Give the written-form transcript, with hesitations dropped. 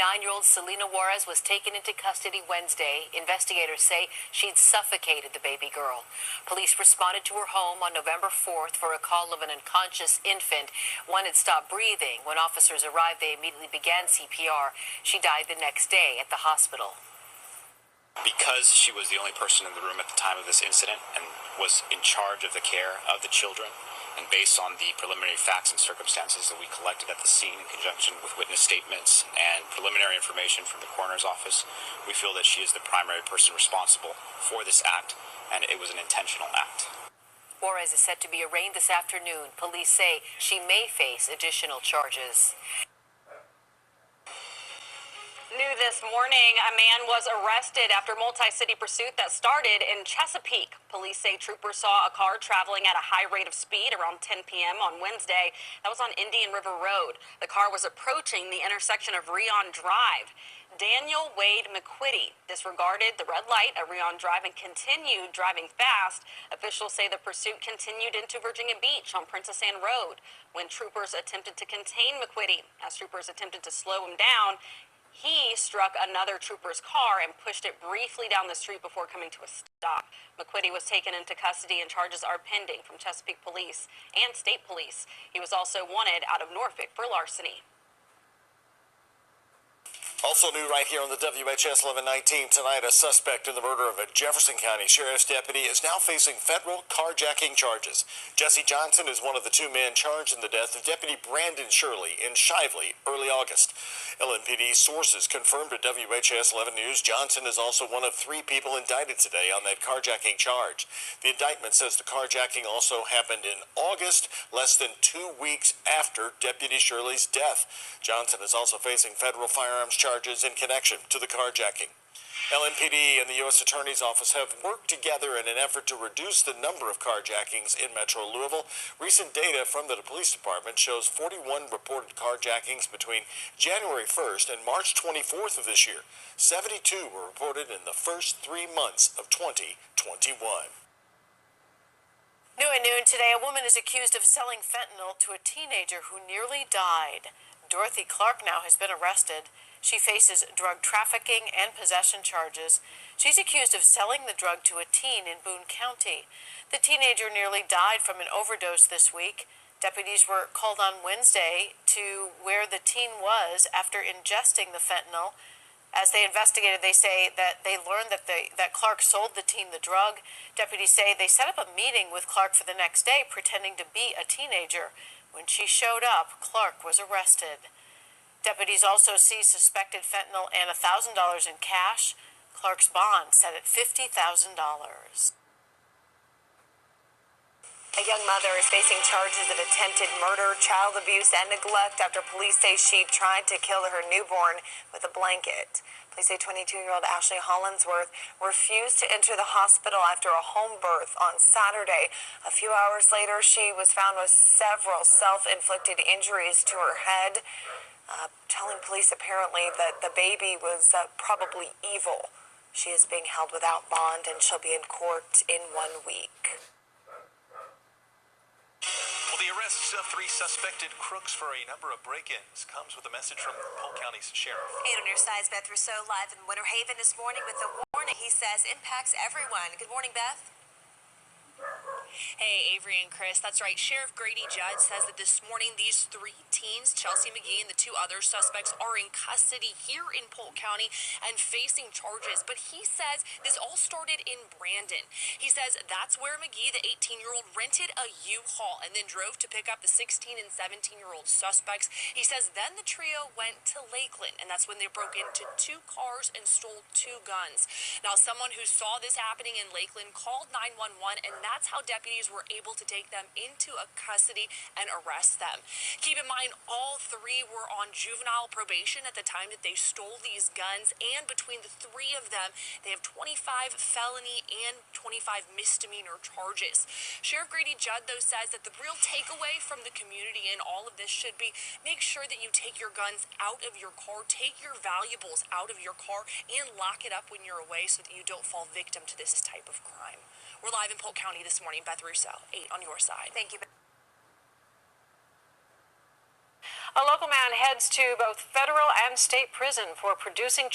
9-year-old Selena Juarez was taken into custody Wednesday. Investigators say she'd suffocated the baby girl. Police responded to her home on November 4th for a call of an unconscious infant. One had stopped breathing. When officers arrived, they immediately began CPR. She died the next day at the hospital. Because she was the only person in the room at the time of this incident and was in charge of the care of the children, and based on the preliminary facts and circumstances that we collected at the scene in conjunction with witness statements and preliminary information from the coroner's office, we feel that she is the primary person responsible for this act, and it was an intentional act. Juarez is set to be arraigned this afternoon. Police say she may face additional charges. New this morning, a man was arrested after multi-city pursuit that started in Chesapeake. Police say troopers saw a car traveling at a high rate of speed around 10 p.m. on Wednesday. That was on Indian River Road. The car was approaching the intersection of Rion Drive. Daniel Wade McQuitty disregarded the red light at Rion Drive and continued driving fast. Officials say the pursuit continued into Virginia Beach on Princess Anne Road when troopers attempted to contain McQuitty. As troopers attempted to slow him down, he struck another trooper's car and pushed it briefly down the street before coming to a stop. McQuitty was taken into custody and charges are pending from Chesapeake Police and State Police. He was also wanted out of Norfolk for larceny. Also new right here on the WHS 1119 tonight, a suspect in the murder of a Jefferson County Sheriff's deputy is now facing federal carjacking charges. Jesse Johnson is one of the two men charged in the death of Deputy Brandon Shirley in Shively early August. LMPD sources confirmed to WHS 11 News Johnson is also one of three people indicted today on that carjacking charge. The indictment says the carjacking also happened in August, less than 2 weeks after Deputy Shirley's death. Johnson is also facing federal firearms charges in connection to the carjacking. LMPD and the U.S. Attorney's Office have worked together in an effort to reduce the number of carjackings in Metro Louisville. Recent data from the police department shows 41 reported carjackings between January 1st and March 24th of this year. 72 were reported in the first 3 months of 2021. New at noon today, a woman is accused of selling fentanyl to a teenager who nearly died. Dorothy Clark now has been arrested. She faces drug trafficking and possession charges. She's accused of selling the drug to a teen in Boone County. The teenager nearly died from an overdose this week. Deputies were called on Wednesday to where the teen was after ingesting the fentanyl. As they investigated, they say that they learned that Clark sold the teen the drug. Deputies say they set up a meeting with Clark for the next day, pretending to be a teenager. When she showed up, Clark was arrested. Deputies also seized suspected fentanyl and $1,000 in cash. Clark's bond set at $50,000. A young mother is facing charges of attempted murder, child abuse, and neglect after police say she tried to kill her newborn with a blanket. Police say 22-year-old Ashley Hollinsworth refused to enter the hospital after a home birth on Saturday. A few hours later, she was found with several self-inflicted injuries to her head, telling police apparently that the baby was probably evil. She is being held without bond and she'll be in court in 1 week. Well, the arrests of 3 suspected crooks for a number of break-ins comes with a message from Polk County's sheriff. 8 on your side's Beth Rousseau live in Winter Haven this morning with a warning he says impacts everyone. Good morning, Beth. Hey, Avery and Chris, that's right. Sheriff Grady Judd says that this morning these 3 teens, Chelsea McGee and the 2 other suspects, are in custody here in Polk County and facing charges. But he says this all started in Brandon. He says that's where McGee, the 18-year-old, rented a U-Haul and then drove to pick up the 16 and 17-year-old suspects. He says then the trio went to Lakeland, and that's when they broke into 2 cars and stole 2 guns. Now, someone who saw this happening in Lakeland called 911, and that's how deputies were able to take them into a custody and arrest them. Keep in mind, all 3 were on juvenile probation at the time that they stole these guns, and between the 3 of them, they have 25 felony and 25 misdemeanor charges. Sheriff Grady Judd, though, says that the real takeaway from the community in all of this should be make sure that you take your guns out of your car, take your valuables out of your car, and lock it up when you're away so that you don't fall victim to this type of crime. We're live in Polk County this morning. Beth Rousseau, 8 on your side. Thank you. A local man heads to both federal and state prison for producing child